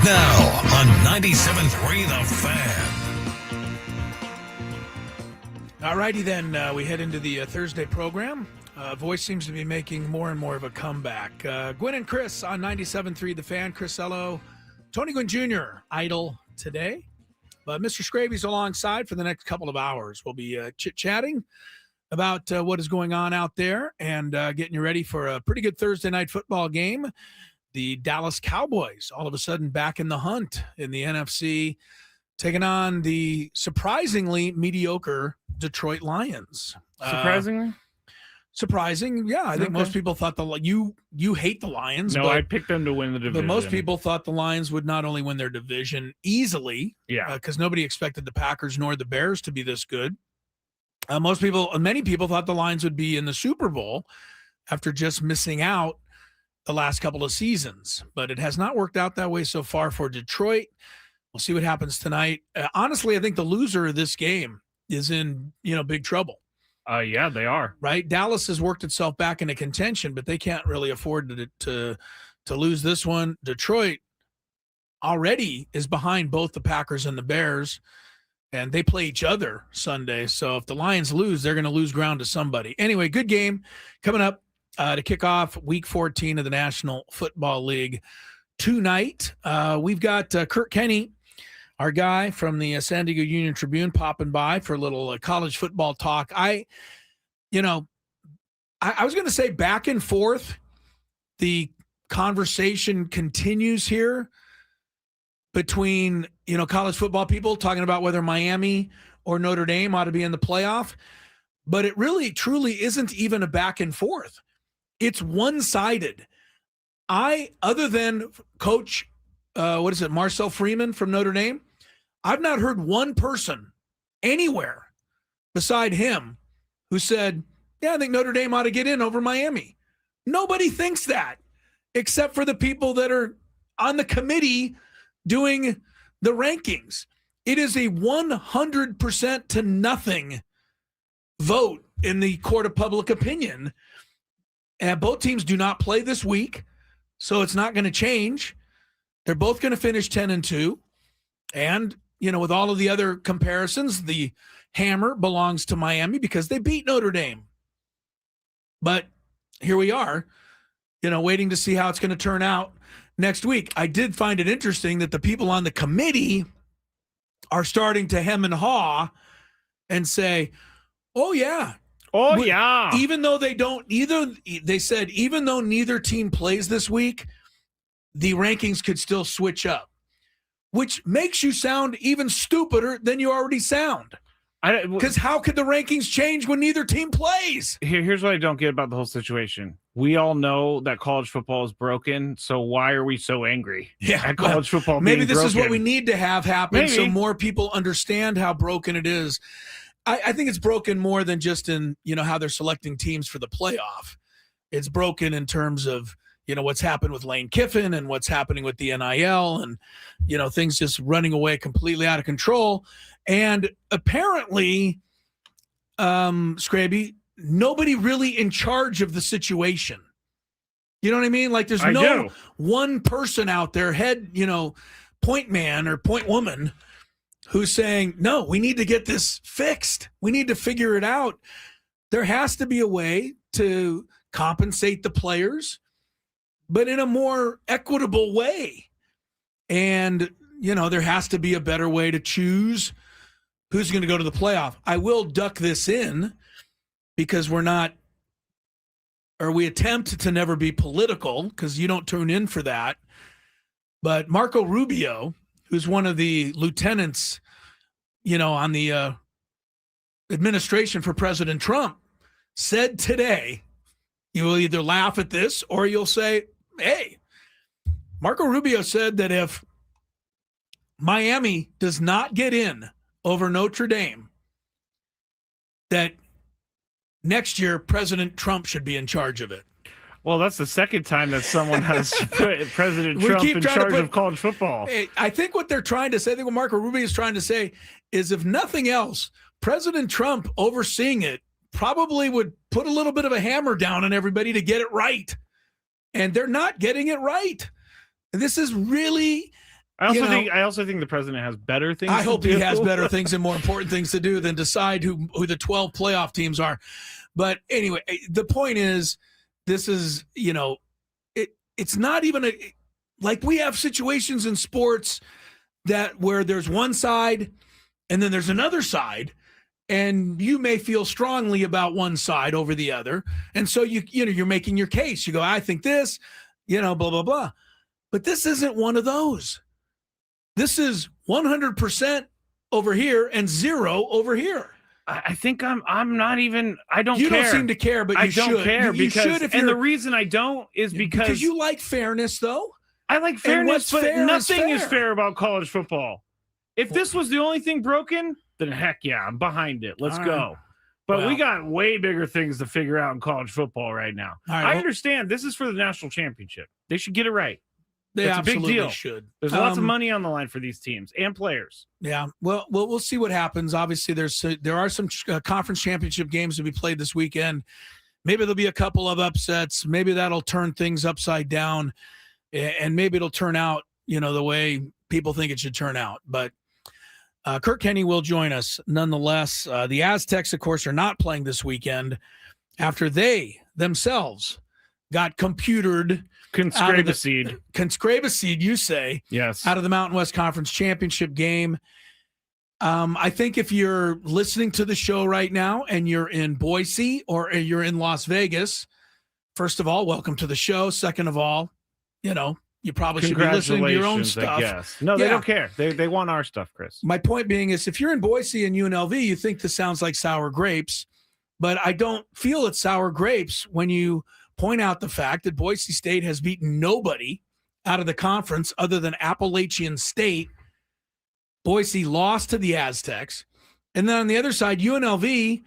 Now on 97.3 The Fan. All righty then, we head into the Thursday program. Voice seems to be making more and more of a comeback. Gwynn and Chris on 97.3 The Fan. Chris Ello, Tony Gwynn Jr. idle today. But Mr. Skraby's alongside for the next couple of hours. We'll be chit-chatting about what is going on out there and getting you ready for a pretty good Thursday night football game. The Dallas Cowboys all of a sudden back in the hunt in the NFC, taking on the surprisingly mediocre Detroit Lions. Surprising, yeah. I think most people thought you hate the Lions. No, but, I picked them to win the division. But most people thought the Lions would not only win their division easily, because nobody expected the Packers nor the Bears to be this good. Many people thought the Lions would be in the Super Bowl after just missing out the last couple of seasons, but it has not worked out that way so far for Detroit. We'll see what happens tonight. Honestly, I think the loser of this game is in, big trouble. Yeah, they are. Right? Dallas has worked itself back into contention, but they can't really afford to lose this one. Detroit already is behind both the Packers and the Bears, and they play each other Sunday. So if the Lions lose, they're going to lose ground to somebody. Anyway, good game coming up to kick off Week 14 of the National Football League tonight. We've got Kirk Kenney, our guy from the San Diego Union Tribune, popping by for a little college football talk. I was going to say back and forth, the conversation continues here between, college football people talking about whether Miami or Notre Dame ought to be in the playoff. But it really, truly isn't even a back and forth. It's one-sided. Other than Coach, Marcel Freeman from Notre Dame, I've not heard one person anywhere beside him who said, yeah, I think Notre Dame ought to get in over Miami. Nobody thinks that, except for the people that are on the committee doing the rankings. It is a 100% to nothing vote in the court of public opinion. And both teams do not play this week, so it's not going to change. They're both going to finish 10-2. And, with all of the other comparisons, the hammer belongs to Miami because they beat Notre Dame. But here we are, waiting to see how it's going to turn out next week. I did find it interesting that the people on the committee are starting to hem and haw and say, oh, yeah. Oh, yeah. Even though they said, even though neither team plays this week, the rankings could still switch up, which makes you sound even stupider than you already sound. Because how could the rankings change when neither team plays? Here's what I don't get about the whole situation. We all know that college football is broken, so why are we so angry at college football maybe being this broken? Is what we need to have happen so more people understand how broken it is. I think it's broken more than just in, how they're selecting teams for the playoff. It's broken in terms of, what's happened with Lane Kiffin and what's happening with the NIL and, things just running away completely out of control. And apparently, Skraby, nobody really in charge of the situation. You know what I mean? Like there's no one person out there, head, point man or point woman who's saying, no, we need to get this fixed. We need to figure it out. There has to be a way to compensate the players, but in a more equitable way. And, there has to be a better way to choose who's going to go to the playoff. I will duck this in because we attempt to never be political because you don't tune in for that. But Marco Rubio, who's one of the lieutenants, on the administration for President Trump, said today, you will either laugh at this or you'll say, hey, Marco Rubio said that if Miami does not get in over Notre Dame, that next year President Trump should be in charge of it. Well, that's the second time that someone has put President Trump in charge of college football. I think what they're trying to say, I think what Marco Rubio is trying to say is if nothing else, President Trump overseeing it probably would put a little bit of a hammer down on everybody to get it right. And they're not getting it right. And this is really I also think the president has better things. I hope he has better things and more important things to do than decide who the 12 playoff teams are. But anyway, the point is, this is, it's not even like we have situations in sports where there's one side and then there's another side, and you may feel strongly about one side over the other. And so you're making your case. You go, I think this, blah, blah, blah. But this isn't one of those. This is 100% over here and 0 over here. I think I'm not even. I don't. You care. don't seem to care, but you should. I don't care you because, should and the reason I don't is because you like fairness, though. I like fairness, but nothing is fair about college football. If this was the only thing broken, then heck yeah, I'm behind it. Let's go. But we got way bigger things to figure out in college football right now. I understand this is for the national championship. They should get it right. They It's absolutely a big deal. should. There's lots of money on the line for these teams and players. Yeah. Well, we'll see what happens. Obviously, there are some conference championship games to be played this weekend. Maybe there'll be a couple of upsets. Maybe that'll turn things upside down, and maybe it'll turn out, the way people think it should turn out. But Kirk Kenney will join us nonetheless. The Aztecs, of course, are not playing this weekend after they themselves got computered. Conscrabaseed, you say. Yes. Out of the Mountain West Conference Championship game. I think if you're listening to the show right now and you're in Boise or you're in Las Vegas, first of all, welcome to the show. Second of all, you probably should be listening to your own stuff. Yes. No, they don't care. They want our stuff, Chris. My point being is, if you're in Boise and UNLV, you think this sounds like sour grapes, but I don't feel it's sour grapes when you point out the fact that Boise State has beaten nobody out of the conference other than Appalachian State. Boise lost to the Aztecs. And then on the other side, UNLV,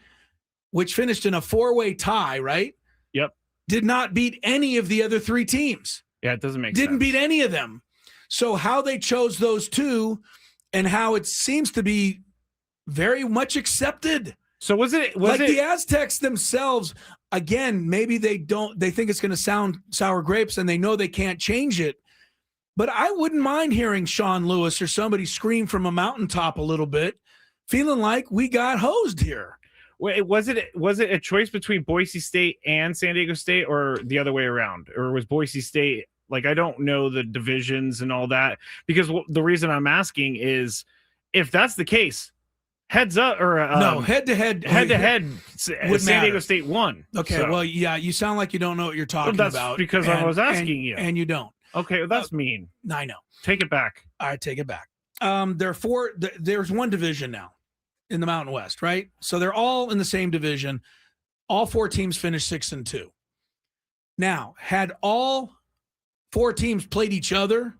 which finished in a 4-way tie, right? Yep. Did not beat any of the other 3 teams. Yeah, it doesn't make sense. Didn't beat any of them. So how they chose those 2 and how it seems to be very much accepted. So was it the Aztecs themselves, again, maybe they think it's going to sound sour grapes and they know they can't change it. But I wouldn't mind hearing Sean Lewis or somebody scream from a mountaintop a little bit, feeling like we got hosed here. Wait, was it a choice between Boise State and San Diego State, or the other way around? Or was Boise State, I don't know the divisions and all that, because the reason I'm asking is, if that's the case, heads up, or no, head to head, San Diego State won. Okay, so. Well, yeah, you sound like you don't know what you're talking about. Because I was asking you, and you don't. Okay, well, that's mean. I know. Take it back. All right, take it back. There's one division now in the Mountain West, right? So they're all in the same division. All 4 teams finished 6-2. Now, had all 4 teams played each other,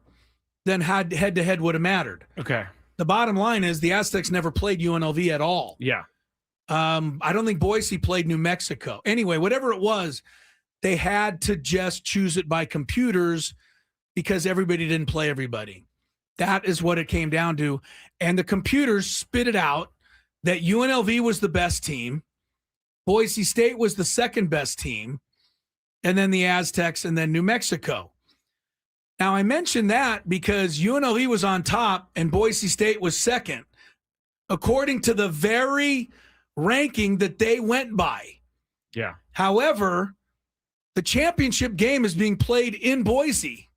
then head to head would have mattered. Okay. The bottom line is the Aztecs never played UNLV at all. Yeah. I don't think Boise played New Mexico. Anyway, whatever it was, they had to just choose it by computers because everybody didn't play everybody. That is what it came down to. And the computers spit it out that UNLV was the best team, Boise State was the second best team, and then the Aztecs, and then New Mexico. Now, I mentioned that because UNLV was on top and Boise State was second, according to the very ranking that they went by. Yeah. However, the championship game is being played in Boise.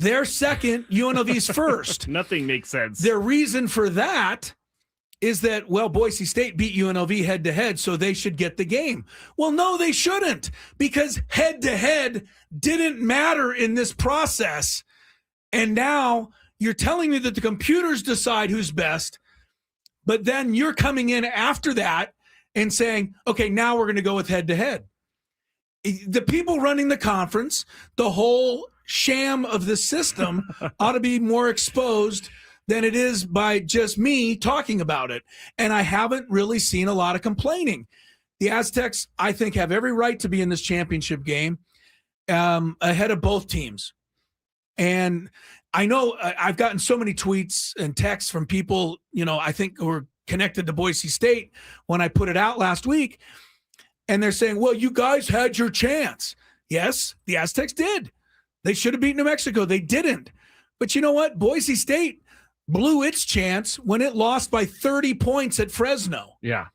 They're second, UNLV's first. Nothing makes sense. Their reason for that is that, Boise State beat UNLV head-to-head, so they should get the game. Well, no, they shouldn't, because head-to-head didn't matter in this process. And now you're telling me that the computers decide who's best, but then you're coming in after that and saying, okay, now we're going to go with head-to-head. The people running the conference, the whole sham of the system ought to be more exposed than it is by just me talking about it. And I haven't really seen a lot of complaining. The Aztecs, I think, have every right to be in this championship game ahead of both teams. And I know I've gotten so many tweets and texts from people, I think who are connected to Boise State when I put it out last week. And they're saying, well, you guys had your chance. Yes, the Aztecs did. They should have beaten New Mexico. They didn't. But you know what? Boise State blew its chance when it lost by 30 points at Fresno. Yeah.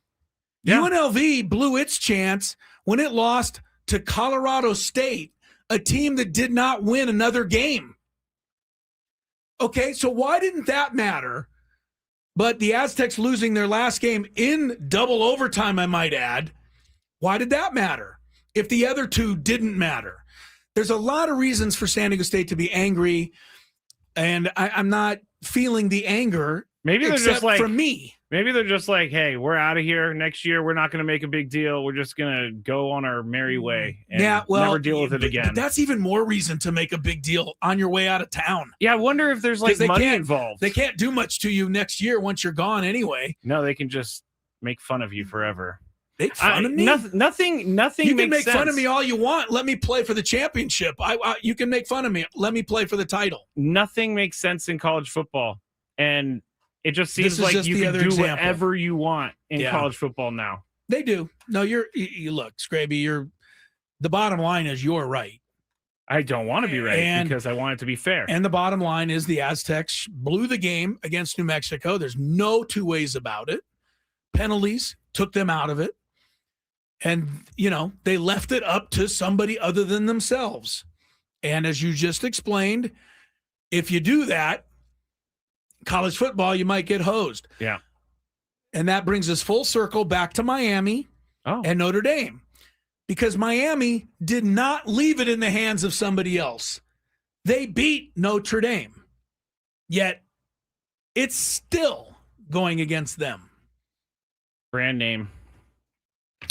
UNLV blew its chance when it lost to Colorado State, a team that did not win another game. Okay, so why didn't that matter? But the Aztecs losing their last game in double overtime, I might add, why did that matter if the other two didn't matter? There's a lot of reasons for San Diego State to be angry, and I'm not feeling the anger. Maybe they're just like, from me. Maybe they're just like, hey, we're out of here. Next year, we're not going to make a big deal. We're just going to go on our merry way and never deal with it again. But that's even more reason to make a big deal on your way out of town. Yeah, I wonder if there's like money involved. They can't do much to you next year once you're gone anyway. No, they can just make fun of you forever. Make fun of me? Nothing. You can make sense. fun of me all you want. Let me play for the championship. You can make fun of me. Let me play for the title. Nothing makes sense in college football. And it just seems like you can do whatever you want in college football now. They do. No, you look, Skraby, the bottom line is you're right. I don't want to be right because I want it to be fair. And the bottom line is the Aztecs blew the game against New Mexico. There's no two ways about it. Penalties took them out of it. And, they left it up to somebody other than themselves. And as you just explained, if you do that, college football, you might get hosed. Yeah. And that brings us full circle back to Miami and Notre Dame. Because Miami did not leave it in the hands of somebody else. They beat Notre Dame. Yet, it's still going against them. Brand name.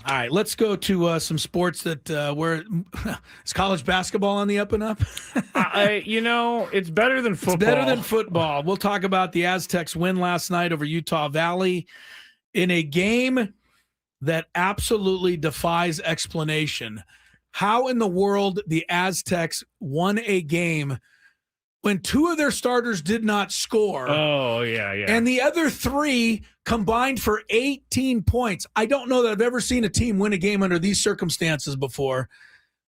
All right, let's go to some sports that is college basketball on the up and up? It's better than football. It's better than football. We'll talk about the Aztecs win last night over Utah Valley in a game that absolutely defies explanation. How in the world the Aztecs won a game when two of their starters did not score? Oh, yeah. And the other three combined for 18 points. I don't know that I've ever seen a team win a game under these circumstances before,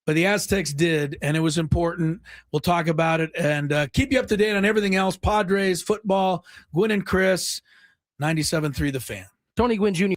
but the Aztecs did, and it was important. We'll talk about it and keep you up to date on everything else. Padres, football, Gwynn and Chris, 97.3 The Fan. Tony Gwynn Jr.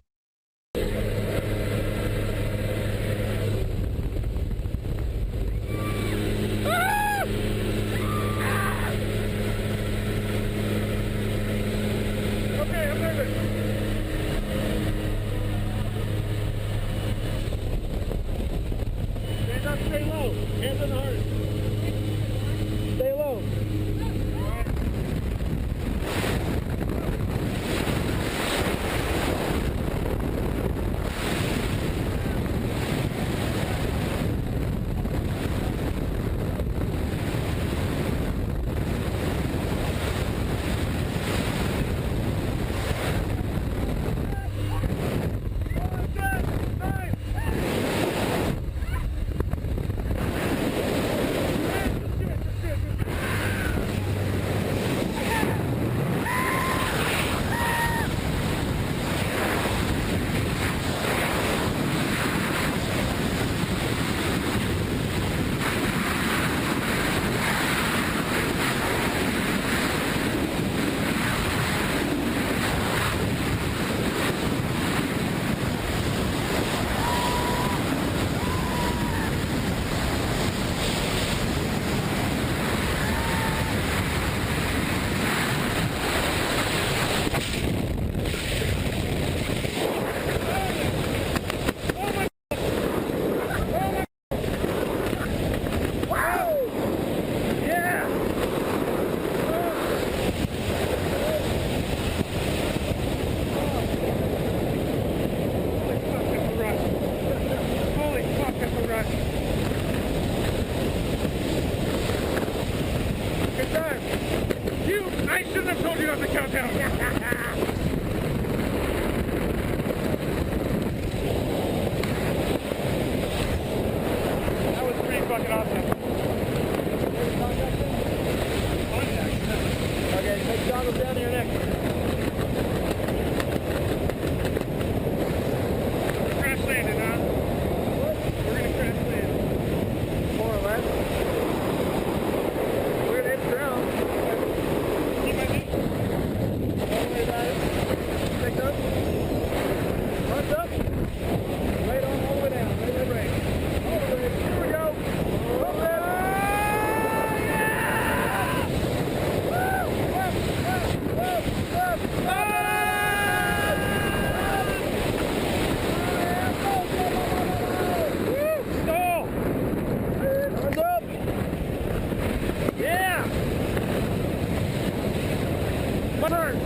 turn.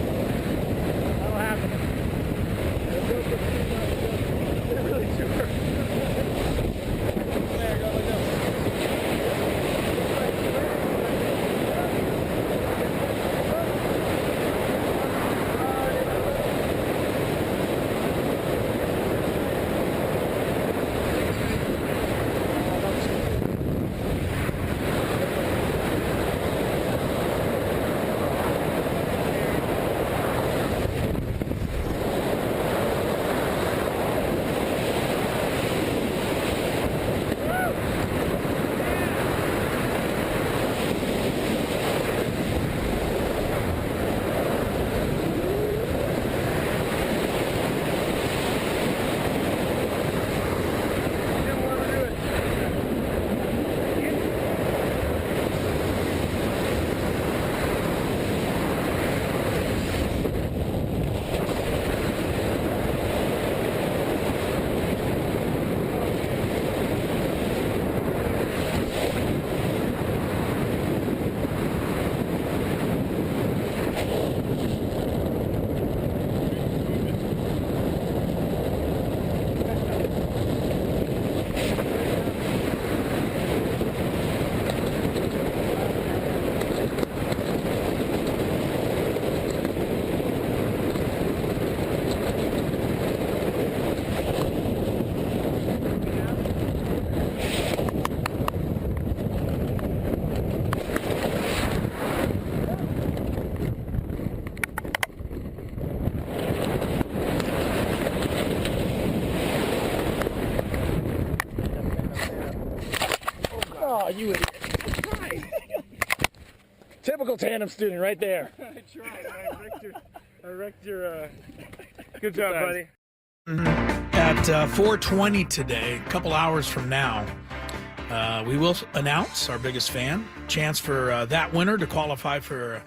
That'll happen. They're really sure. There, go, let go. Oh, you idiot. Typical tandem student right there. I tried. I wrecked your good job, buddy. At 4:20 today, a couple hours from now, we will announce our biggest fan. Chance for that winner to qualify for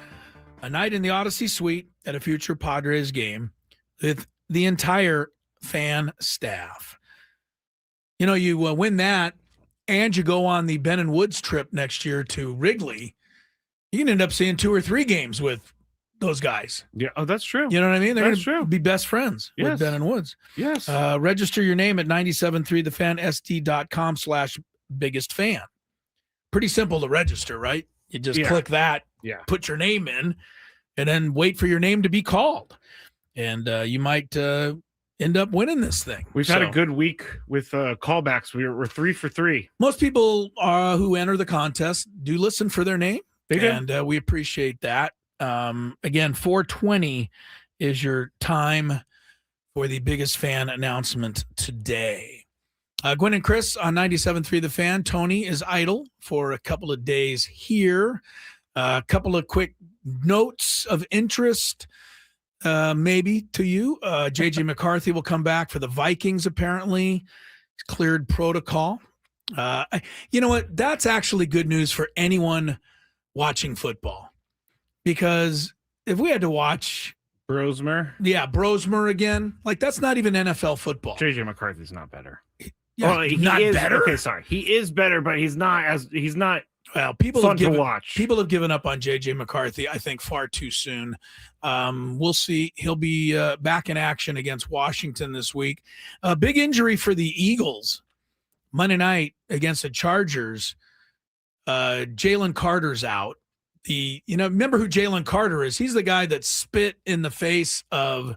a night in the Odyssey Suite at a future Padres game with the entire fan staff. You know, you win that and you go on the Ben and Woods trip next year to Wrigley, you can end up seeing 2 or 3 games with those guys. Yeah. Oh, that's true. You know what I mean? They're That's going to true. be best friends with Yes. Ben and Woods. Yes. Register your name at 973thefansd.com/biggest fan. Pretty simple to register, right? You just Yeah. click that, Yeah. put your name in, and then wait for your name to be called. And you might end up winning this thing. We've had a So, good week with callbacks. We're 3 for 3. most people who enter the contest do listen for their name. They do. And we appreciate that. Again, 4:20 is your time for the biggest fan announcement today. Gwynn and Chris on 97.3 The Fan. Tony is idle for a couple of days here. A couple of quick notes of interest, maybe to you. J.J. McCarthy will come back for the Vikings, apparently. He's cleared protocol. You know what? That's actually good news for anyone watching football. Because if we had to watch Brosmer again, like that's not even NFL football. JJ McCarthy's not better. Yeah, Well, he not is better. Okay, sorry. He is better, but he's not Well, people fun have given, to watch. People have given up on JJ McCarthy, I think, far too soon. We'll see. He'll be back in action against Washington this week. A big injury for the Eagles Monday night against the Chargers. Jalen Carter's out. Remember who Jalen Carter is? He's the guy that spit in the face of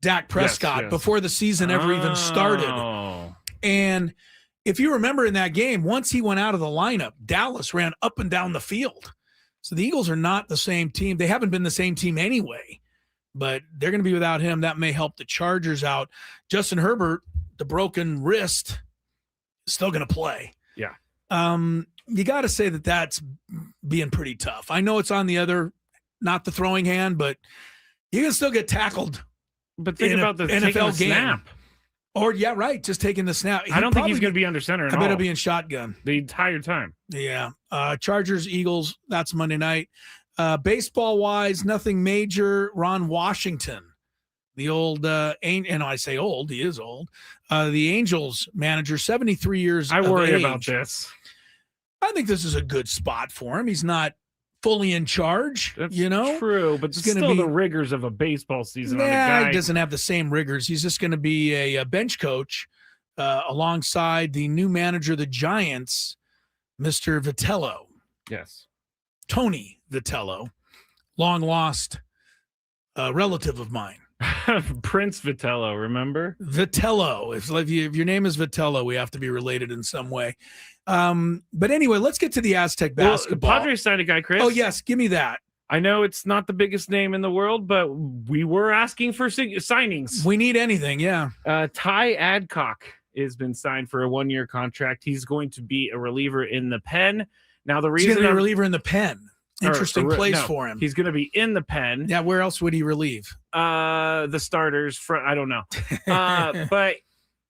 Dak Prescott yes. before the season ever even started. Oh. And if you remember in that game, once he went out of the lineup, Dallas ran up and down the field. So the Eagles are not the same team. They haven't been the same team anyway, but they're going to be without him. That may help the Chargers out. Justin Herbert, the broken wrist, is still going to play. Yeah. You got to say that that's being pretty tough. I know it's on the other, not the throwing hand, but you can still get tackled. But think in about the NFL taking the game. snap. Or, yeah, right, just taking the snap. I don't think he's going to be under center at I all. bet he'll be in shotgun. The entire time. Yeah. Chargers, Eagles, that's Monday night. Baseball-wise, nothing major. Ron Washington, the old, and I say old, he is old. The Angels manager, 73 years I of worry age. about this. I think this is a good spot for him. He's not fully in charge. That's It's true, but it's gonna still be- the rigors of a baseball season on a Nah, guy. he doesn't have the same rigors. He's just going to be a bench coach alongside the new manager of the Giants, Mr. Vitello, Yes. Tony Vitello, long lost relative of mine. Prince Vitello, remember? Vitello. If your name is Vitello, we have to be related in some way. But anyway, let's get to the Aztec basketball. Well, Padres signed a guy, Chris. Oh, yes. Give me that. I know it's not the biggest name in the world, but we were asking for signings. We need anything. Yeah. Ty Adcock has been signed for a 1-year contract. He's going to be a reliever in the pen. Now, the He's reason going to be a reliever in the pen. Interesting place no, for him. He's going to be in the pen. Yeah. Where else would he relieve? The starters. I don't know. But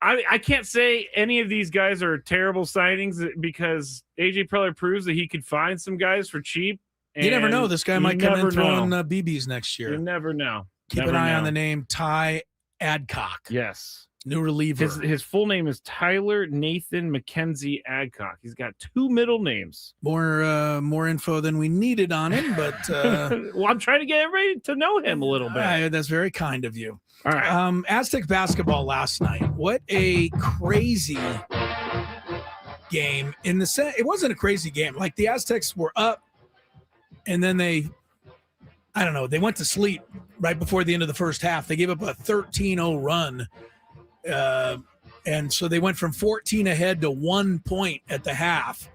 I can't say any of these guys are terrible signings because AJ Preller proves that he could find some guys for cheap. You never know. This guy might come in throwing BBs next year. You never know. Keep an eye on the name Ty Adcock. Yes. New reliever. His full name is Tyler Nathan McKenzie Adcock. He's got 2 middle names. More info than we needed on him, but well, I'm trying to get everybody to know him a little bit. that's very kind of you. All right. Aztec basketball last night. What a crazy game. It wasn't a crazy game. Like the Aztecs were up, and then they went to sleep right before the end of the first half. They gave up a 13-0 run. And so they went from 14 ahead to 1 point at the half.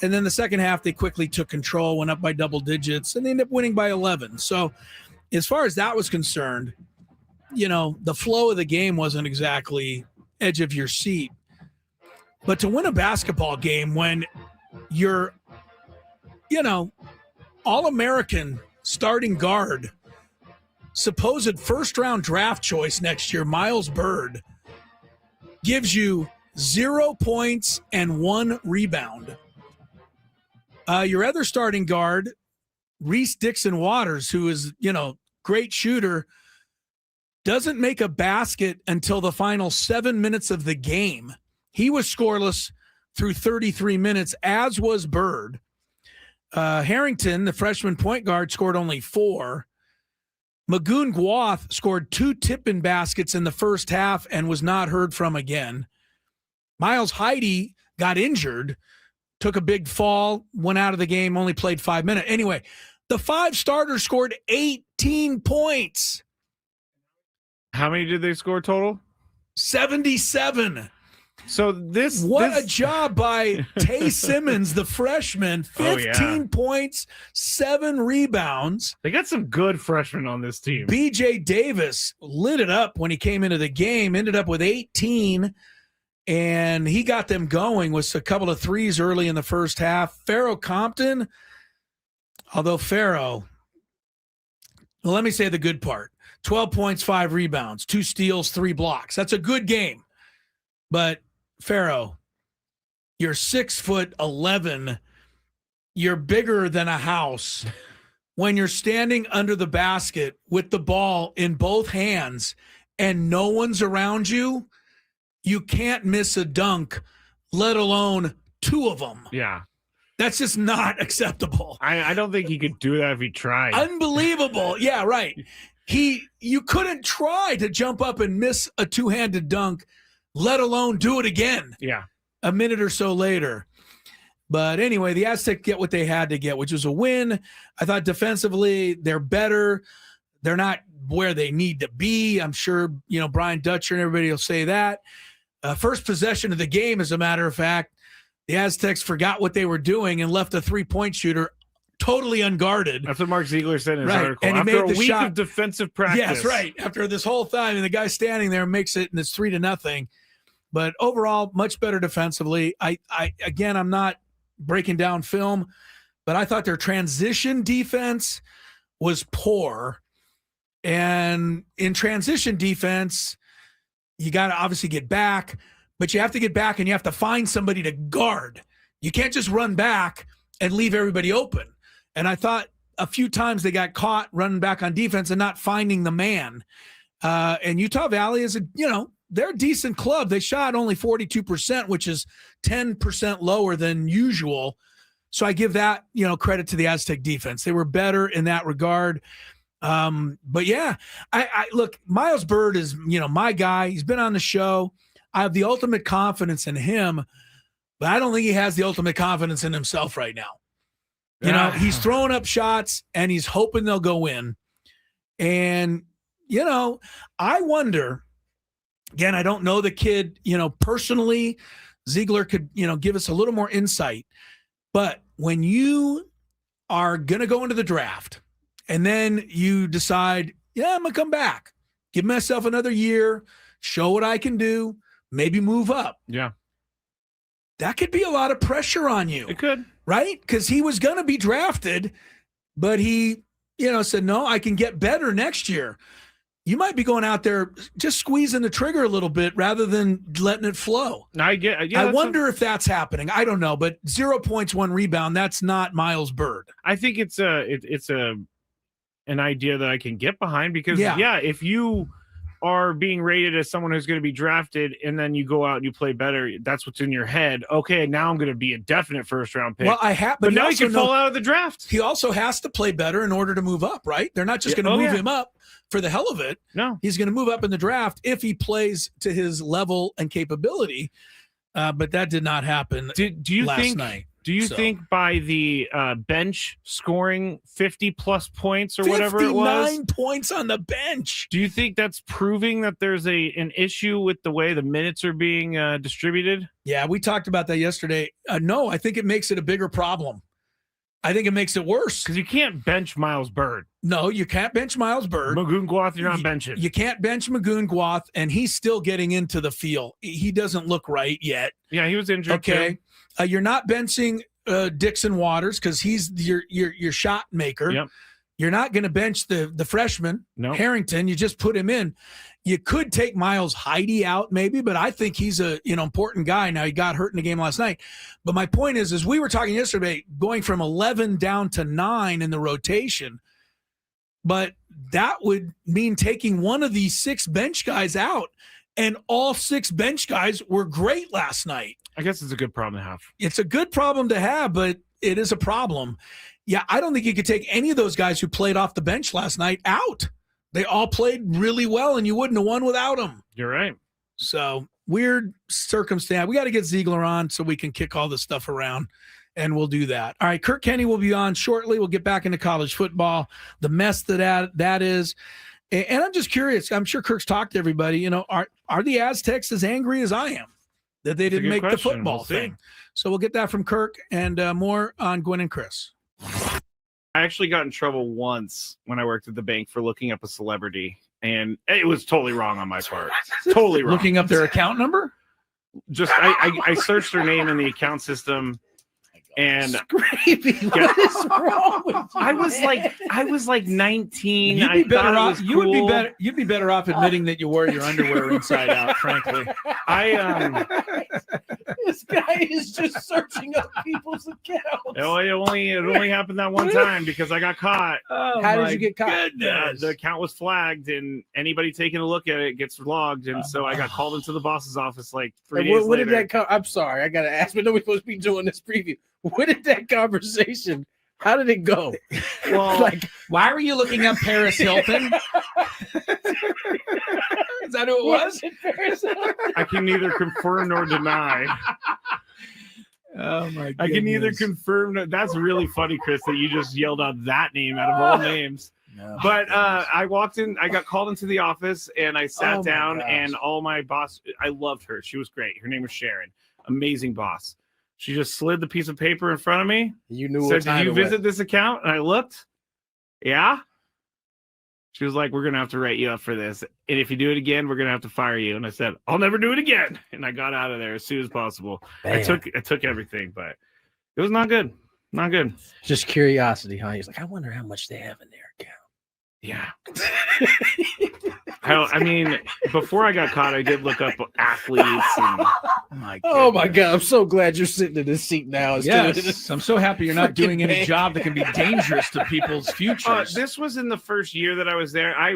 And then the second half, they quickly took control, went up by double digits, and they ended up winning by 11. So as far as that was concerned, the flow of the game wasn't exactly edge of your seat. But to win a basketball game when you're, All-American starting guard, supposed first-round draft choice next year, Miles Byrd, gives you 0 points and 1 rebound. Your other starting guard, Reese Dixon Waters, who is, great shooter, doesn't make a basket until the final 7 minutes of the game. He was scoreless through 33 minutes, as was Byrd. Harrington, the freshman point guard, scored only 4. Magoon Gwath scored 2 tip-in baskets in the first half and was not heard from again. Miles Heide got injured, took a big fall, went out of the game, only played 5 minutes. Anyway, the 5 starters scored 18 points. How many did they score total? 77. So a job by Tay Simmons, the freshman. 15 points, 7 rebounds. They got some good freshmen on this team. BJ Davis lit it up when he came into the game, ended up with 18, and he got them going with a couple of threes early in the first half. Pharaoh Compton, although Pharaoh, well, let me say the good part. 12 points, 5 rebounds, 2 steals, 3 blocks. That's a good game. But Pharaoh, you're 6'11". You're bigger than a house. When you're standing under the basket with the ball in both hands and no one's around you, you can't miss a dunk, let alone 2 of them. Yeah. That's just not acceptable. I don't think he could do that if he tried. Unbelievable. Yeah, right. You couldn't try to jump up and miss a 2-handed dunk, let alone do it again. Yeah. A minute or so later. But anyway, the Aztecs get what they had to get, which was a win. I thought defensively they're better. They're not where they need to be. I'm sure, Brian Dutcher and everybody will say that. First possession of the game, as a matter of fact, the Aztecs forgot what they were doing and left a 3-point shooter totally unguarded. That's what Mark Ziegler said in his article. And he after made a week shot. of defensive practice. Yes, right. After this whole time, and the guy standing there makes it, and it's 3-0. But overall, much better defensively. Again, I'm not breaking down film, but I thought their transition defense was poor. And in transition defense, you got to obviously get back, but you have to get back and you have to find somebody to guard. You can't just run back and leave everybody open. And I thought a few times they got caught running back on defense and not finding the man. And Utah Valley is they're a decent club. They shot only 42%, which is 10% lower than usual. So I give that, credit to the Aztec defense. They were better in that regard. But yeah, I look, Miles Byrd is, my guy. He's been on the show. I have the ultimate confidence in him, but I don't think he has the ultimate confidence in himself right now. He's throwing up shots and he's hoping they'll go in. And, I wonder, again, I don't know the kid, personally. Ziegler could, give us a little more insight. But when you are going to go into the draft and then you decide, I'm going to come back, give myself another year, show what I can do, maybe move up. Yeah. That could be a lot of pressure on you. It could. Right? Because he was going to be drafted, but he, said, no, I can get better next year. You might be going out there just squeezing the trigger a little bit rather than letting it flow. I wonder if that's happening. I don't know, but 0 points, 1 rebound, that's not Miles Byrd. I think it's an idea that I can get behind because if you are being rated as someone who's going to be drafted and then you go out and you play better, that's what's in your head. Okay, now I'm going to be a definite first round pick. Well, but now he can fall out of the draft. He also has to play better in order to move up, right? They're not just going to move him up for the hell of it. No, he's going to move up in the draft if he plays to his level and capability. But that did not happen. Do you last night? Do you think by the bench scoring 50 plus points or whatever it was, 59 points on the bench? Do you think that's proving that there's an issue with the way the minutes are being distributed? Yeah, we talked about that yesterday. No, I think it makes it a bigger problem. I think it makes it worse. Because you can't bench Miles Byrd. No, you can't bench Miles Byrd. Magoon Guath, you're not benching. You can't bench Magoon Guath, and he's still getting into the feel. He doesn't look right yet. Yeah, he was injured. Okay. You're not benching Dixon Waters because he's your shot maker. Yep. You're not going to bench the freshman, Harrington. You just put him in. You could take Miles Heidi out maybe, but I think he's a important guy. Now, he got hurt in the game last night. But my point is we were talking yesterday, going from 11 down to 9 in the rotation. But that would mean taking one of these 6 bench guys out. And all 6 bench guys were great last night. I guess it's a good problem to have. It's a good problem to have, but it is a problem. Yeah, I don't think you could take any of those guys who played off the bench last night out. They all played really well, and you wouldn't have won without them. You're right. So, weird circumstance. We got to get Ziegler on so we can kick all this stuff around, and we'll do that. All right, Kirk Kenney will be on shortly. We'll get back into college football, the mess that is. And I'm just curious. I'm sure Kirk's talked to everybody. Are the Aztecs as angry as I am that they didn't make the football thing? So we'll get that from Kirk and more on Gwynn and Chris. I actually got in trouble once when I worked at the bank for looking up a celebrity, and it was totally wrong on my part. Totally wrong. Looking up their account number? Just I searched their name in the account system. And Skraby, what is wrong with you? I was like 19. You'd be better off. You'd be better off admitting that you wore your underwear inside out. Frankly, this guy is just searching up people's accounts. It only happened that one time because I got caught. How did you get caught? The account was flagged, and anybody taking a look at it gets logged, and so I got called into the boss's office like 3 days later. What did that come? I'm sorry, I gotta ask, but nobody's supposed to be doing this preview. What did that conversation? How did it go? Well, why were you looking up Paris Hilton? Is that who it was? I can neither confirm nor deny. Oh my goodness. I can neither confirm. That's really funny, Chris, that you just yelled out that name out of all names. No. But I walked in, I got called into the office, and I sat down, and all my boss, I loved her. She was great. Her name was Sharon. Amazing boss. She just slid the piece of paper in front of me. You knew. Said, "Did you visit this account?" And I looked. Yeah. She was like, "We're gonna have to write you up for this, and if you do it again, we're gonna have to fire you." And I said, "I'll never do it again." And I got out of there as soon as possible. Bam. I took everything, but it was not good. Not good. Just curiosity, huh? He's like, I wonder how much they have in their account. Yeah. I mean, before I got caught, I did look up athletes. And, oh my God! I'm so glad you're sitting in this seat now. Yes, I'm so happy you're not doing any job that can be dangerous to people's futures. This was in the first year that I was there. I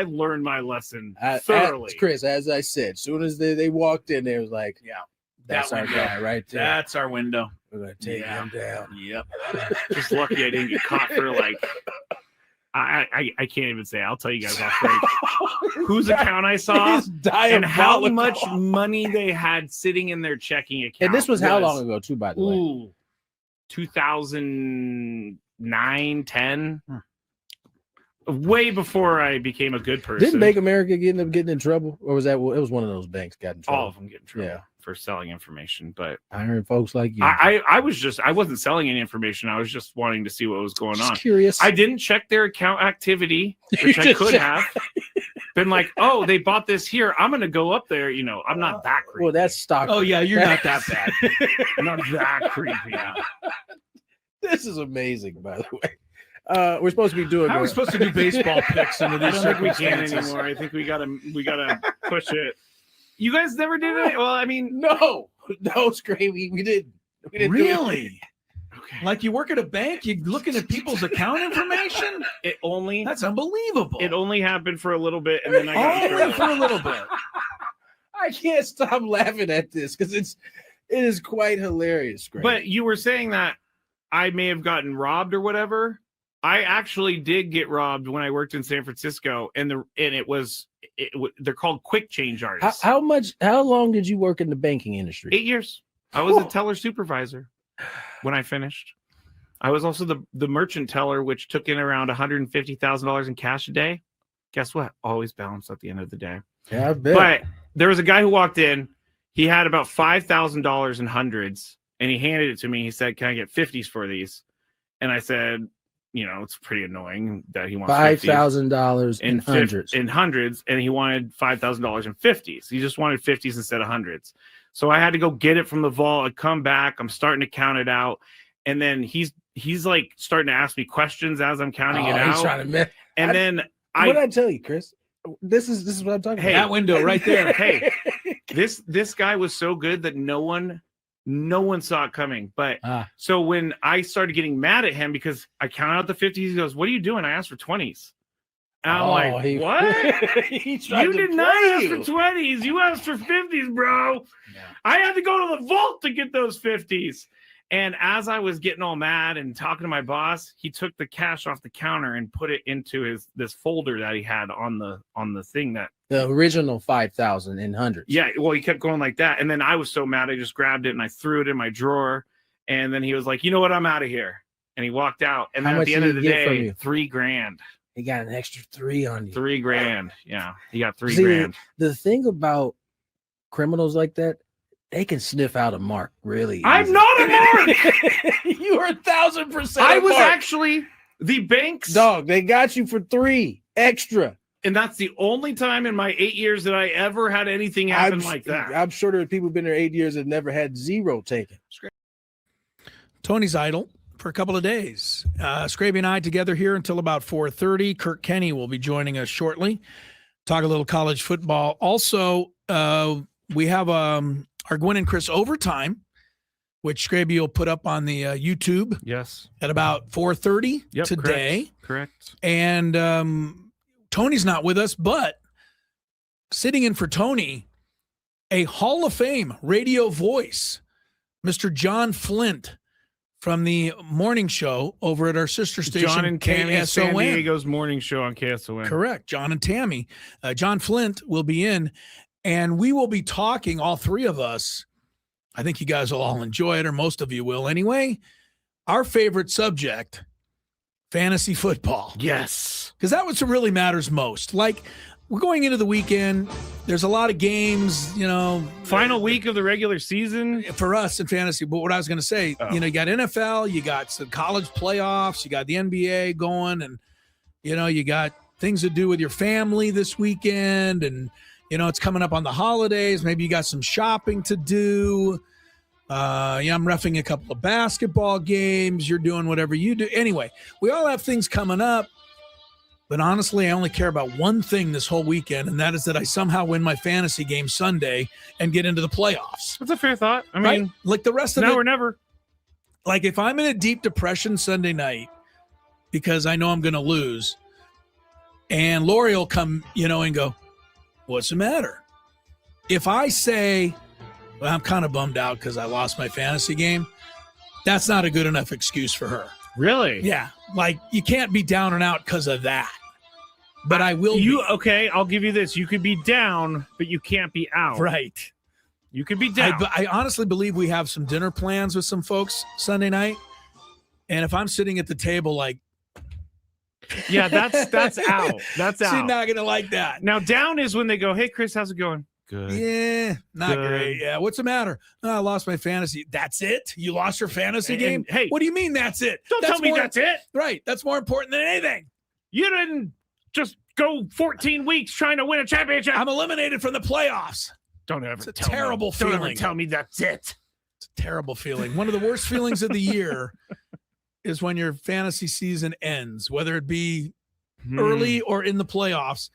learned my lesson thoroughly. Chris, as I said, as soon as they walked in, they was like, That's That our window. guy right there. That's our window. We're gonna take him down. Yep. Just lucky I didn't get caught for like. I can't even say. I'll tell you guys off break whose account I saw He's and how diabolical. much money they had sitting in their checking account. And this was how long ago, too, by the way? Ooh, 2009, 10. Way before I became a good person. Didn't Bank America end up getting in trouble? Or was that, it was one of those banks got in trouble? all of them get in trouble Yeah. for selling information, but Hiring folks like you. I wasn't selling any information. I was just wanting to see what was going Just on. curious. I didn't check their account activity, You which I just could check- have been like, oh, they bought this here. I'm going to go up there. You know, I'm not that creepy. Well, that's stock. Oh yeah, you're not that bad. I'm not that creepy. This is amazing, by the way. We're supposed to be doing. How are we supposed to do baseball picks into I these don't think we can circumstances? anymore. I think we gotta push it. You guys never did it? Well, I mean, No, Skraby, we didn't. We didn't do it. Really? okay. Like you work at a bank, you looking at people's account information? It only That's unbelievable. happened for a little bit, and then I got in Only trouble. for a little bit. I can't stop laughing at this because it is quite hilarious, Skraby. But you were saying that I may have gotten robbed or whatever. I actually did get robbed when I worked in San Francisco, and they're called quick change artists. how long did you work in the banking industry? 8 years. I was a teller supervisor when I finished. I was also the merchant teller, which took in around $150,000 in cash a day. Guess what? Always balanced at the end of the day. Yeah, I bet. But there was a guy who walked in. He had about $5,000 in hundreds, and he handed it to me. He said, "Can I get 50s for these?" And I said, "You know, it's pretty annoying that he wants $5,000 in hundreds. in hundreds, and he wanted $5,000 in 50s. He just wanted 50s instead of hundreds. So I had to go get it from the vault. I come back. I'm starting to count it out, and then he's like starting to ask me questions as I'm counting it He's out. trying to mess. And then What did I tell you, Chris? This is what I'm talking Hey, That window right there. Hey, this guy was so good that no one saw it coming. But so when I started getting mad at him because I counted out the 50s, he goes, "What are you doing? I asked for 20s." And I'm like, "What? He tried You to did not play ask you. for 20s. You asked for 50s, bro." Yeah. I had to go to the vault to get those 50s. And as I was getting all mad and talking to my boss, he took the cash off the counter and put it into this folder that he had on the thing that. The original 5,000 in hundreds. Yeah, well, he kept going like that. And then I was so mad, I just grabbed it and I threw it in my drawer. And then he was like, "You know what? I'm out of here." And he walked out. And How then at much the end did of the he get from day, you? $3,000. He got an extra 3 on you. $3,000. Yeah, he got See, $3,000. The thing about criminals like that, they can sniff out a mark really I'm easy. not a mark. You are 1,000%. I a was mark. actually the bank's dog. They got you for 3 extra. and that's the only time in my 8 years that I ever had anything happen like that. I'm sure there are people who've been there 8 years and never had 0 taken. Tony's idle for a couple of days. Skraby and I together here until about 4:30. Kirk Kenney will be joining us shortly. Talk a little college football. Also, we have our Gwynn and Chris overtime, which Skraby will put up on the YouTube Yes. at about 4:30 Yep. today. Correct. And Tony's not with us, but sitting in for Tony, a Hall of Fame radio voice, Mr. John Flint from the morning show over at our sister station, John and Tammy, San KSON. Diego's morning show on KSON. Correct. John and Tammy. John Flint will be in, and we will be talking, all three of us. I think you guys will all enjoy it, or most of you will anyway. Our favorite subject, fantasy football. Yes. Because that was what really matters most. Like, we're going into the weekend. There's a lot of games, you know. Final week of the regular season. For us in fantasy. But what I was going to say, you know, you got NFL, you got some college playoffs, you got the NBA going, and, you know, you got things to do with your family this weekend. And, you know, it's coming up on the holidays. Maybe you got some shopping to do. Yeah, I'm reffing a couple of basketball games. You're doing whatever you do. Anyway, we all have things coming up. But honestly, I only care about one thing this whole weekend, and that is that I somehow win my fantasy game Sunday and get into the playoffs. That's a fair thought. I Right? mean, Like the rest of now it. or never. Like if I'm in a deep depression Sunday night because I know I'm going to lose, and Lori will come, you know, and go, "What's the matter?" If I say, Well, I'm kind of bummed out because I lost my fantasy game. That's not a good enough excuse for her. Really? Yeah. Like, you can't be down and out because of that. But I will be. Okay, I'll give you this. You could be down, but you can't be out. Right. You could be down. I honestly believe we have some dinner plans with some folks Sunday night. And if I'm sitting at the table like, yeah, that's out. That's out. she's not going to like that. Now, down is when they go, hey, Chris, how's it going? Good. Yeah, not Good. great. Yeah, what's the matter? Oh, I lost my fantasy. That's it? You lost your fantasy game? And, hey, what do you mean that's it? Don't tell me that's it. Right. That's more important than anything. You didn't just go 14 weeks trying to win a championship. I'm eliminated from the playoffs. Don't ever It's a tell terrible me. Don't ever feeling. tell me that's it. It's a terrible feeling. One of the worst feelings of the year is when your fantasy season ends, whether it be early or in the playoffs.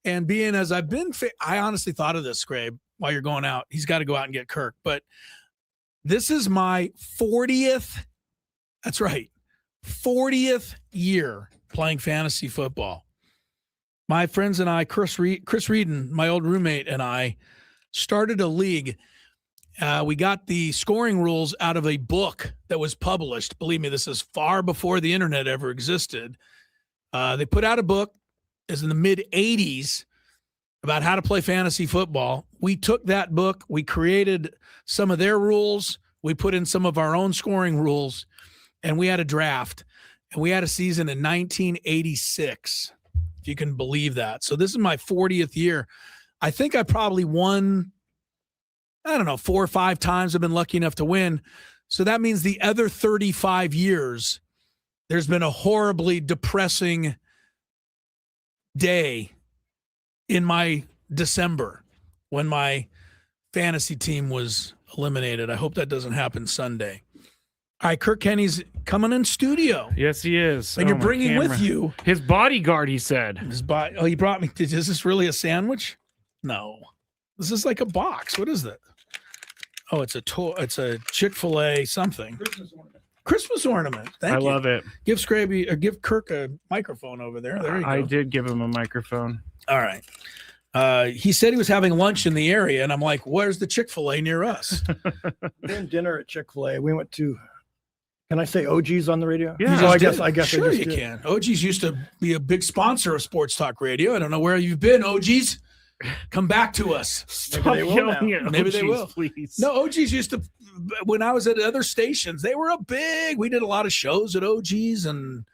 And being as I've been, I honestly thought of this, Skrabe, while you're going out. He's got to go out and get Kirk. But this is my 40th, that's right, 40th year playing fantasy football. My friends and I, Chris Reedon, my old roommate, and I started a league. We got the scoring rules out of a book that was published. Believe me, this is far before the internet ever existed. They put out a book. Is in the mid 80s about how to play fantasy football. We took that book, we created some of their rules, we put in some of our own scoring rules, and we had a draft. And we had a season in 1986, if you can believe that. So this is my 40th year. I think I probably won, 4 or 5 times. I've been lucky enough to win. So that means the other 35 years, there's been a horribly depressing day in my December when my fantasy team was eliminated. I hope that doesn't happen Sunday. All right, Kirk Kenney's coming in studio. Yes, he is. And you're bringing with you his bodyguard, he said. Oh, he brought me. Is this really a sandwich? No. This is like a box. What is that? Oh, it's a toy. It's a Chick-fil-A something. Christmas ornament. Thank you. I love it. Give Skraby or give Kirk a microphone over there. There you go. I did give him a microphone. All right. He said he was having lunch in the area, and I'm like, where's the Chick-fil-A near us? We had dinner at Chick-fil-A. We went to, can I say OG's on the radio? Yeah. So I guess sure I just you did. can. OG's used to be a big sponsor of Sports Talk Radio. I don't know where you've been, OG's. Come back to us. Stop they will yelling now. at Maybe OGs, they will. please. No, OG's used to, when I was at other stations, they were we did a lot of shows at OG's, and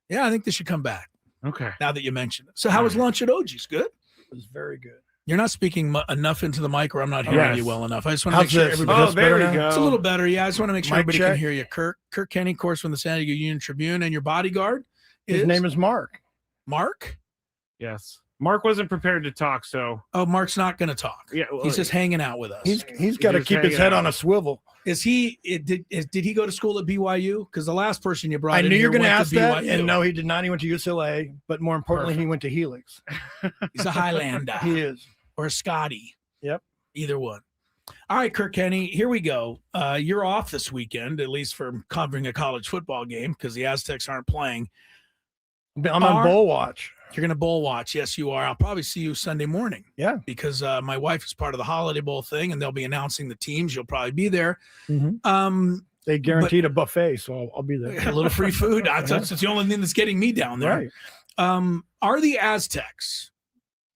yeah, I think they should come back Okay. now that you mentioned it. So how was lunch at OG's? Good? It was very good. You're not speaking enough into the mic, or I'm not hearing Yes. you well enough. I just want to make How's sure this? everybody. Oh, That's there better we now? go. It's a little better. Yeah, I just want to make sure Mic everybody check. can hear you. Kirk Kenney, of course, from the San Diego Union Tribune, and your bodyguard His name is Mark. Mark. Yes. Mark wasn't prepared to talk, so Oh, Mark's not going to talk. yeah. Well, He's just hanging out with us. He's got to just keep his hanging head out. on a swivel. Did he go to school at BYU? Because the last person you brought I in knew you here were going to went ask that, BYU. and no, he did not. He went to UCLA, but more importantly, he went to Helix. He's a Highlander He is. or a Scotty. Yep. Either one. All right, Kirk Kenney, here we go. You're off this weekend, at least for covering a college football game, because the Aztecs aren't playing. I'm on bowl watch. You're going to bowl watch. Yes, you are. I'll probably see you Sunday morning. Yeah. Because my wife is part of the Holiday Bowl thing, and they'll be announcing the teams. You'll probably be there. Mhm. They guaranteed a buffet, so I'll be there. A little free food. That's the only thing that's getting me down there. Right. Are the Aztecs,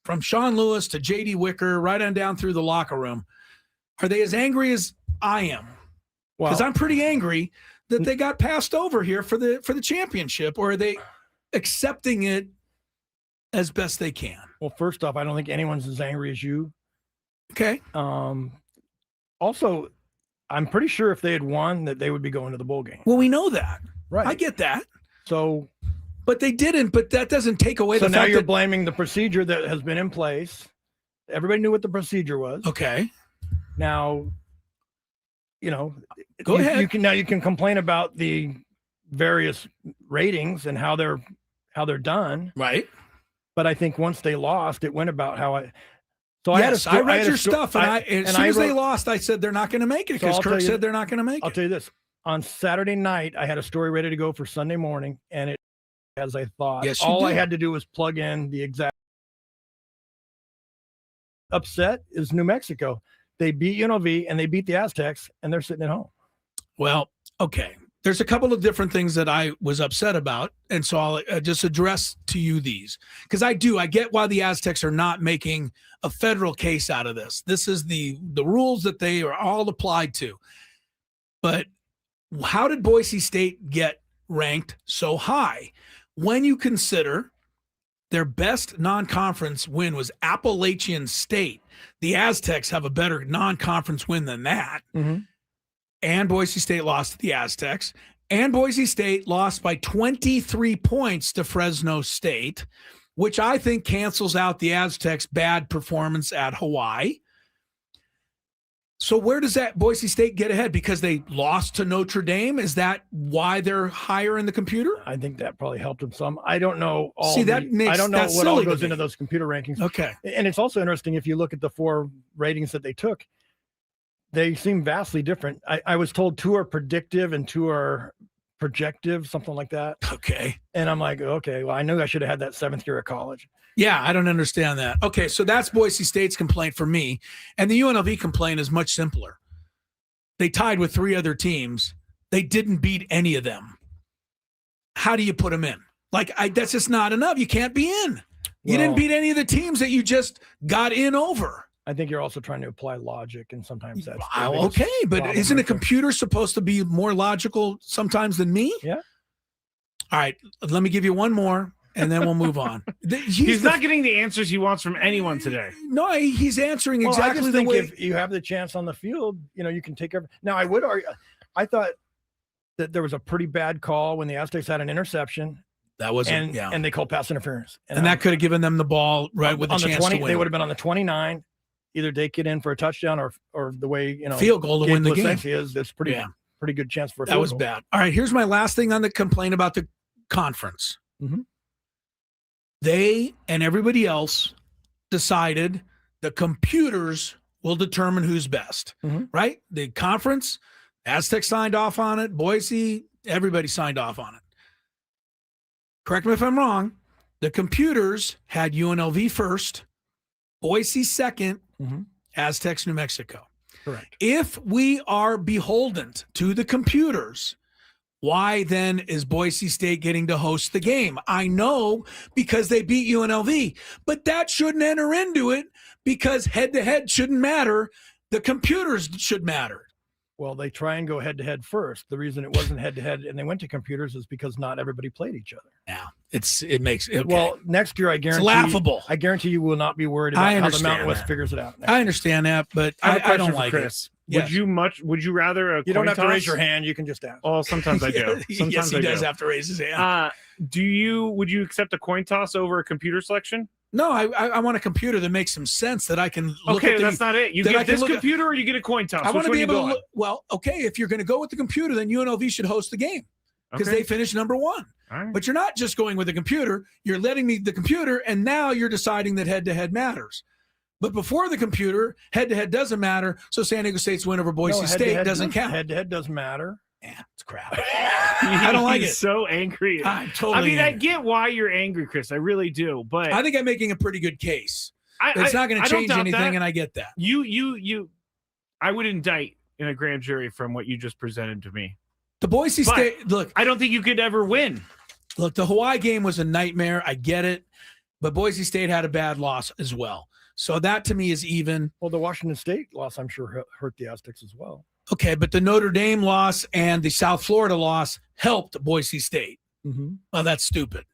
from Sean Lewis to J.D. Wicker, right on down through the locker room, are they as angry as I am? Because Well, I'm pretty angry that they got passed over here for the championship, or are they accepting it as best they can? well, first off, I don't think anyone's as angry as you. Okay. Also, I'm pretty sure if they had won, that they would be going to the bowl game. Well, we know that. Right. I get that. So But they didn't. But that doesn't take away So the now fact you're that. blaming the procedure that has been in place. Everybody knew what the procedure was. Okay. Now, Go ahead. You can complain about the various ratings and how they're done, Right. but I think once they lost, it went about how I. So Yes, I read your stuff, and and as soon as they wrote- lost, I said they're not going to make it So because I'll Kirk tell you- said they're not going to make I'll it. tell you this: on Saturday night, I had a story ready to go for Sunday morning, and it, as I thought, Yes, you all I did. had to do was plug in the exact. Upset is New Mexico They beat UNLV and they beat the Aztecs, and they're sitting at home. Well, okay. There's a couple of different things that I was upset about, and so I'll just address to you these. Because I get why the Aztecs are not making a federal case out of this. This is the rules that they are all applied to. But how did Boise State get ranked so high when you consider their best non-conference win was Appalachian State? The Aztecs have a better non-conference win than that. Mm-hmm. And Boise State lost to the Aztecs. And Boise State lost by 23 points to Fresno State, which I think cancels out the Aztecs' bad performance at Hawaii. So where does that Boise State get ahead? Because they lost to Notre Dame? Is that why they're higher in the computer? I think that probably helped them some. I don't know I don't know what all goes into those computer rankings. Okay. And it's also interesting if you look at the 4 ratings that they took, they seem vastly different. I was told 2 are predictive and 2 are projective, something like that. Okay. And I'm like, okay, well, I knew I should have had that 7th year of college. Yeah, I don't understand that. Okay, so that's Boise State's complaint for me. And the UNLV complaint is much simpler. They tied with 3 other teams. They didn't beat any of them. How do you put them in? That's just not enough. You can't be in. You didn't beat any of the teams that you just got in over. I think you're also trying to apply logic, and sometimes that's okay. But isn't a computer supposed to be more logical sometimes than me? Yeah. All right. Let me give you one more, and then we'll move on. He's not getting the answers he wants from anyone today. No, he's answering exactly I just the think way. if you have the chance on the field, you can take every. Now, I would argue. I thought that there was a pretty bad call when the Aztecs had an interception. That was and they called pass interference, and that could have given them the ball right with a chance to win. They would have been on the 29. Either take it in for a touchdown or the way field goal to win the game is. That's pretty good chance for a field that was goal. Bad. All right, here's my last thing on the complaint about the conference. Mm-hmm. They and everybody else decided the computers will determine who's best. Mm-hmm. Right? The conference, Aztec signed off on it. Boise, everybody signed off on it. Correct me if I'm wrong. The computers had UNLV first, Boise second, mm-hmm. Aztecs, New Mexico. Correct. If we are beholden to the computers, why then is Boise State getting to host the game? I know because they beat UNLV, but that shouldn't enter into it because head-to-head shouldn't matter. The computers should matter. Well, they try and go head-to-head first. The reason it wasn't head-to-head and they went to computers is because not everybody played each other. Yeah, it makes it. Okay. Well, next year I guarantee it's laughable. I guarantee you will not be worried about how the Mountain West figures it out. I understand that, but I don't like Chris. it. Yes. Would you rather you don't have toss? to raise your hand, you can just ask. Oh, sometimes I do. Sometimes yes, he does have to raise his hand. Would you accept a coin toss over a computer selection? No, I want a computer that makes some sense that I can look at. Okay, that's not it. You get this computer or you get a coin toss. I want to be able to look. Well, okay, if you're going to go with the computer, then UNLV should host the game because they finished number 1. Right. But you're not just going with the computer. You're letting me the computer, and now you're deciding that head-to-head matters. But before the computer, head-to-head doesn't matter, so San Diego State's win over Boise State doesn't count. Head-to-head doesn't matter. Yeah, it's crap. I don't like it. So angry. I'm totally I get why you're angry, Chris. I really do. But I think I'm making a pretty good case. It's not going to change anything, and I get that. I would indict in a grand jury from what you just presented to me. The Boise State, look. I don't think you could ever win. Look, the Hawaii game was a nightmare. I get it. But Boise State had a bad loss as well. So that to me is even. Well, the Washington State loss, I'm sure, hurt the Aztecs as well. Okay, but the Notre Dame loss and the South Florida loss helped Boise State. Mm-hmm. Well, that's stupid.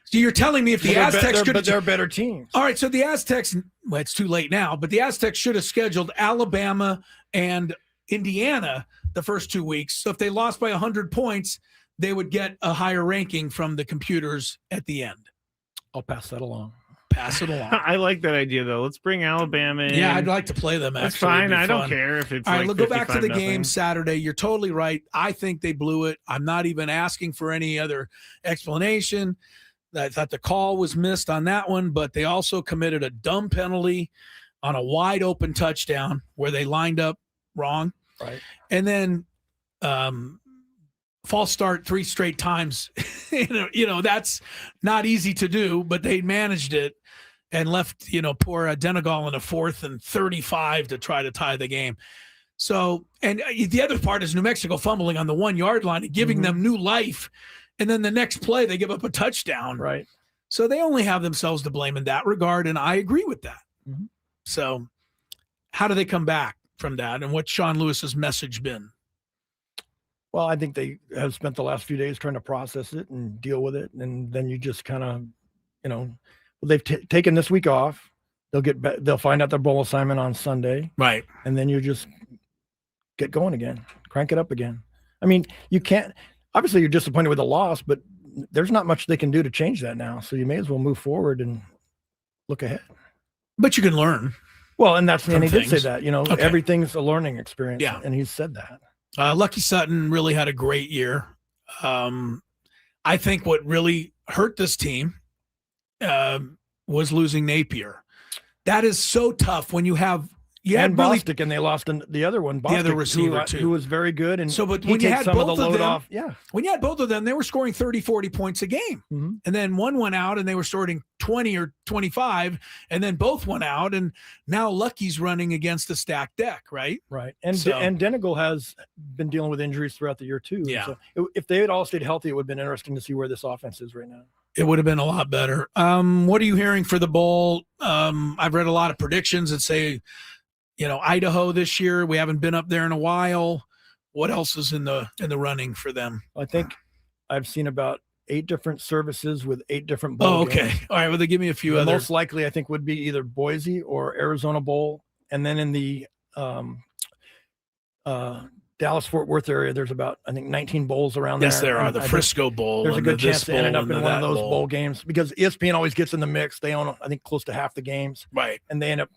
So you're telling me if the Aztecs could have. But they're better teams. All right, so the Aztecs, well, it's too late now, but the Aztecs should have scheduled Alabama and Indiana the first 2 weeks. So if they lost by 100 points, they would get a higher ranking from the computers at the end. I'll pass that along. Pass it along. I like that idea, though. Let's bring Alabama in. Yeah, I'd like to play them. That's actually. fine. I don't care if it's all right. like Go back to the 55-0. game Saturday. You're totally right. I think they blew it. I'm not even asking for any other explanation. I thought the call was missed on that one, but they also committed a dumb penalty on a wide open touchdown where they lined up wrong. Right. And then false start 3 straight times. That's not easy to do, but they managed it. and left, poor Denegal in a 4th and 35 to try to tie the game. So, and the other part is New Mexico fumbling on the 1 yard line and giving them new life. And then the next play, they give up a touchdown. Right. So they only have themselves to blame in that regard. And I agree with that. So how do they come back from that? And what's Sean Lewis's message been? Well, I think they have spent the last few days trying to process it and deal with it. And then you just kind of, they've taken this week off. They'll find out their bowl assignment on Sunday. Right. And then you just get going again, crank it up again. I mean, you can't, obviously you're disappointed with the loss, but there's not much they can do to change that now. So you may as well move forward and look ahead. But you can learn. Well, and he did say things. that, Okay. everything's a learning experience. Yeah. And he's said that. Lucky Sutton really had a great year. I think what really hurt this team was losing Napier. That is so tough when you have and Bostic, and they lost the other one, Bostic, the other receiver who was very good. And so, but when you had some both of the load them, off, when you had both of them, they were scoring 30, 40 points a game. And then one went out and they were scoring 20 or 25, and then both went out. And now Lucky's running against the stacked deck, right? Right. And So- and Denegal has been dealing with injuries throughout the year too. Yeah. So if they had all stayed healthy, it would have been interesting to see where this offense is right now. It would have been a lot better. What are you hearing for the bowl? I've read a lot of predictions that say, Idaho this year. We haven't been up there in a while. What else is in the running for them? I think I've seen about 8 different services with 8 different bowl Oh, okay. games. All right. Well, they give me a few The other. most likely, I think, would be either Boise or Arizona Bowl. And then in the Dallas-Fort Worth area, there's about, I think, 19 bowls around Yes, there. there are And the I think Frisco Bowl. there's a and good the this chance to end bowl up and in the one of that those bowl. bowl games because ESPN always gets in the mix. They own, I think, close to half the games, Right. and they end up,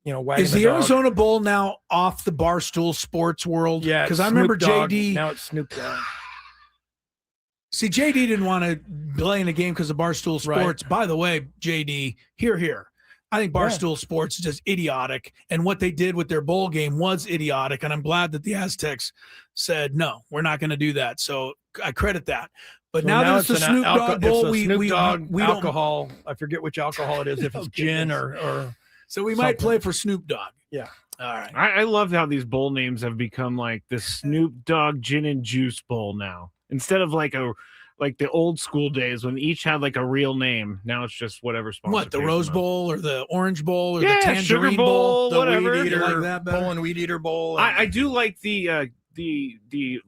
wagging Is the dog. Arizona Bowl now off the Barstool Sports world? Yeah, because it's I remember Snoop Dogg. JD. Now it's Snoop Dogg. See, JD didn't want to play in a game because of Barstool Right. Sports. By the way, JD, here. I think Barstool Sports is just idiotic. And what they did with their bowl game was idiotic. And I'm glad that the Aztecs said, no, we're not going to do that. So I credit that. But So now that it's the an Snoop Dogg Bowl, it's a Snoop Dogg we don't. alcohol. I forget which alcohol it is. If it's gin or So we might something. play for Snoop Dogg. Yeah. All right. I love how these bowl names have become like the Snoop Dogg Gin and Juice Bowl now. Instead of like the old school days when each had like a real name. Now it's just whatever sponsor. What, the pays Rose them. Bowl or the Orange Bowl or Yeah, the Sugar Tangerine Bowl, the whatever. Weed You Eater like that better? Bowl and Weed Eater Bowl. I do like the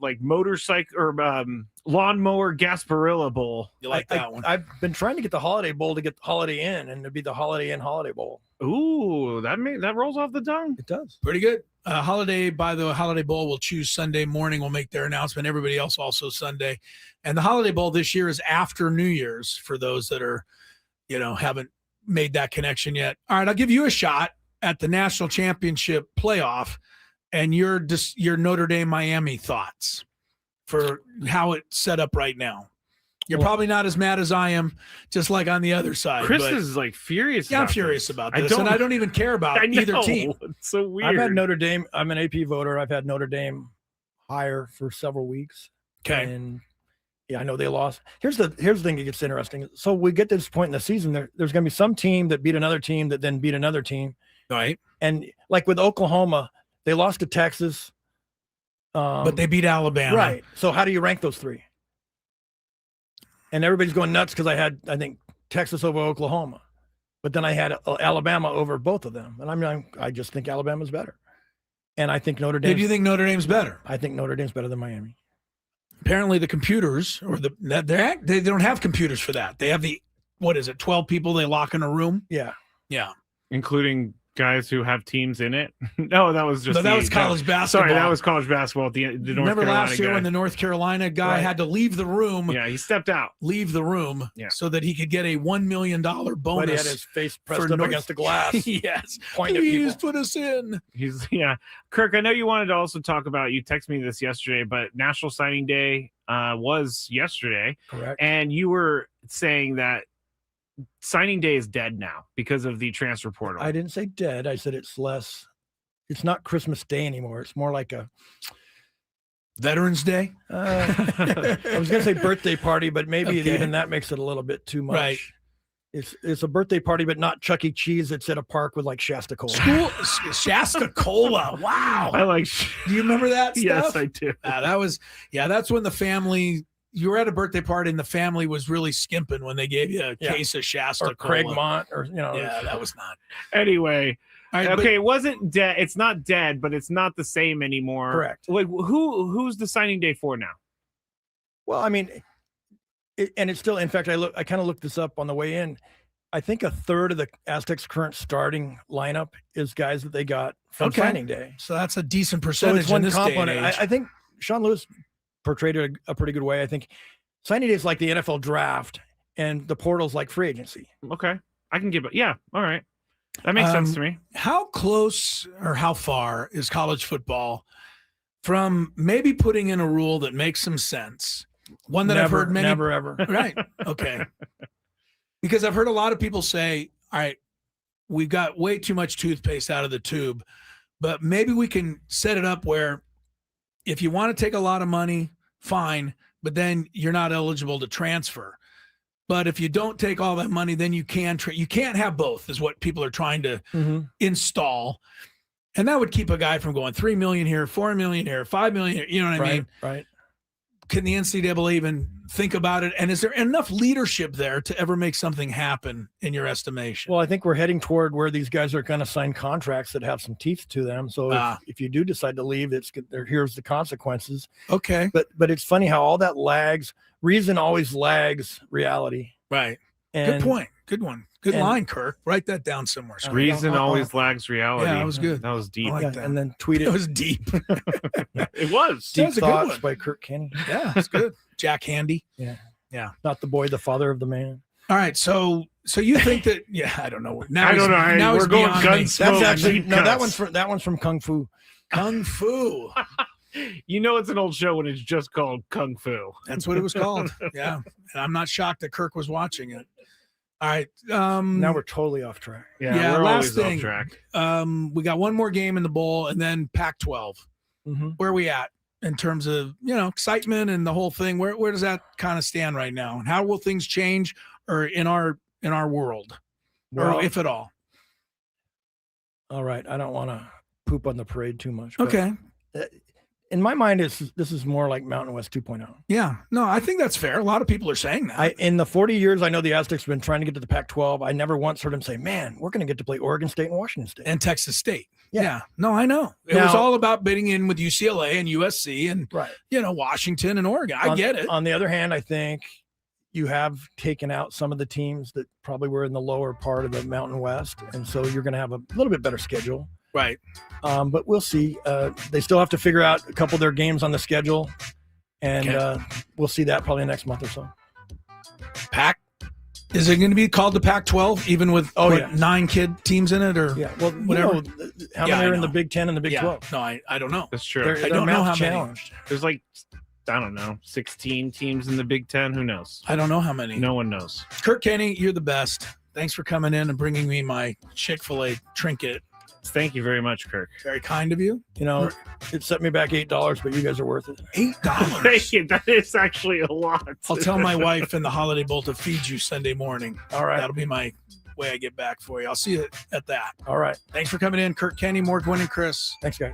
like motorcycle or lawnmower Gasparilla Bowl. You like that one? I've been trying to get the Holiday Bowl to get the Holiday Inn, and it'd be the Holiday Inn Holiday Bowl. Ooh, that rolls off the tongue. It does. Pretty good. Holiday Bowl will choose Sunday morning. We'll make their announcement. Everybody else also Sunday. And the Holiday Bowl this year is after New Year's for those that are, haven't made that connection yet. All right, I'll give you a shot at the national championship playoff and your Notre Dame Miami thoughts for how it's set up right now. You're probably not as mad as I am, just like on the other side. Chris but is like furious. yeah, I'm about furious this. about this, and I don't even care about I know. either team. It's so weird. I've had Notre Dame. I'm an AP voter. I've had Notre Dame higher for several weeks. Okay. And yeah, I know they lost. Here's the thing that gets interesting. So we get to this point in the season, there's going to be some team that beat another team that then beat another team. Right. And like with Oklahoma, they lost to Texas. But they beat Alabama. Right. So how do you rank those three? And everybody's going nuts because I think Texas over Oklahoma, but then I had Alabama over both of them. And I just think Alabama's better. And I think Notre Dame. Do you think Notre Dame's better? I think Notre Dame's better than Miami. Apparently the computers they don't have computers for that. They have 12 people they lock in a room. Yeah. Yeah. including guys who have teams in it. No, that was just that was college basketball. Sorry, that was college basketball. The North Remember Carolina last year guy. when the North Carolina guy Right. had to leave the room, Yeah, he stepped out. so that he could get a $1 million bonus. But he had his face pressed up North- against the glass. Yes. Point at Please people. put us in. Kirk, I know you wanted to also talk about, you texted me this yesterday, but National Signing Day was yesterday. Correct. And you were saying that signing day is dead now because of the transfer portal. I didn't say dead. I said it's not Christmas Day anymore. It's more like a Veterans Day. I was going to say birthday party, but maybe Okay. even that makes it a little bit too much. Right. It's a birthday party, but not Chuck E. Cheese. It's at a park with like Shasta Cola. Shasta Cola. Wow. I like. Do you remember that stuff? Yes, I do. That's when the family, you were at a birthday party and the family was really skimping when they gave you a case of Shasta Or Cola. Craigmont, or Yeah, that was not. Anyway, All right, okay, it wasn't dead. It's not dead, but it's not the same anymore. Correct. Like who's the signing day for now? Well, I mean, and it's still. In fact, I kind of looked this up on the way in. I think a third of the Aztecs' current starting lineup is guys that they got from signing day. So that's a decent So percentage it's one in this day and component. age. I think Sean Lewis portrayed it a pretty good way. I think signing day is like the NFL draft, and the portal's like free agency. Okay, I can give it. Yeah, all right, that makes sense to me. How close or how far is college football from maybe putting in a rule that makes some sense? One that I've heard many. Never ever. Right. Okay. Because I've heard a lot of people say, all right, we've got way too much toothpaste out of the tube, but maybe we can set it up where if you want to take a lot of money, fine, but then you're not eligible to transfer. But if you don't take all that money, then you can you can't have both, is what people are trying to install. And that would keep a guy from going 3 million here, 4 million here, 5 million here. You know what I mean? Right. Can the NCAA even think about it? And is there enough leadership there to ever make something happen in your estimation? Well, I think we're heading toward where these guys are going to sign contracts that have some teeth to them. So if you do decide to leave, here's the consequences. Okay. But it's funny how all that lags. Reason always lags reality. Right. And Good point. Good one. Good line, Kirk. Write that down somewhere. Reason always lags reality. Yeah, that was good. That was deep. I like that. And then tweet It it. was deep. It was. Deep was a good Thoughts one. by Kirk Kenney. Yeah, it's good. Jack Handy. Not the boy, the father of the man. All right. So you think that? Yeah, I don't know. Now I don't know. Now We're he's going beyond gun me. smoke. That's actually deep no. cuts. That one's from Kung Fu. Kung Fu. You know it's an old show when it's just called Kung Fu. That's what it was called. Yeah, and I'm not shocked that Kirk was watching it. All right. Now we're totally off track. Yeah, we're last always thing. off track. We got one more game in the bowl, and then Pac-12. Where are we at in terms of excitement and the whole thing? Where does that kind of stand right now, and how will things change, or in our world, Well, or if at all? All right. I don't want to poop on the parade too much. but Okay. In my mind, this is more like Mountain West 2.0. Yeah. No, I think that's fair. A lot of people are saying that. In the 40 years I know the Aztecs have been trying to get to the Pac-12, I never once heard them say, "Man, we're going to get to play Oregon State and Washington State." and Texas State. Yeah. Yeah. No, I know. It was all about bidding in with UCLA and USC and Right. Washington and Oregon. I get it. On the other hand, I think you have taken out some of the teams that probably were in the lower part of the Mountain West, and so you're going to have a little bit better schedule. Right. But we'll see. They still have to figure out a couple of their games on the schedule, and we'll see that probably next month or so. Pac. Is it going to be called the Pac-12 even with 9 kid teams in it, or Well, whatever? How Yeah, many I are in know. the Big 10 and the Big 12? No, I don't know. That's true. They're don't know mouth how many. challenged. There's like, I don't know, 16 teams in the Big Ten. Who knows? I don't know how many. No one knows. Kirk Kenney, you're the best. Thanks for coming in and bringing me my Chick-fil-A trinket. Thank you very much, Kirk. Very kind of you. It set me back $8, but you guys are worth it. $8. Thank you. That is actually a lot. I'll tell my wife in the Holiday Bowl to feed you Sunday morning. All right. That'll be my way I get back for you. I'll see you at that. All right. Thanks for coming in, Kirk Kenney. More Gwynn and Chris. Thanks, guys.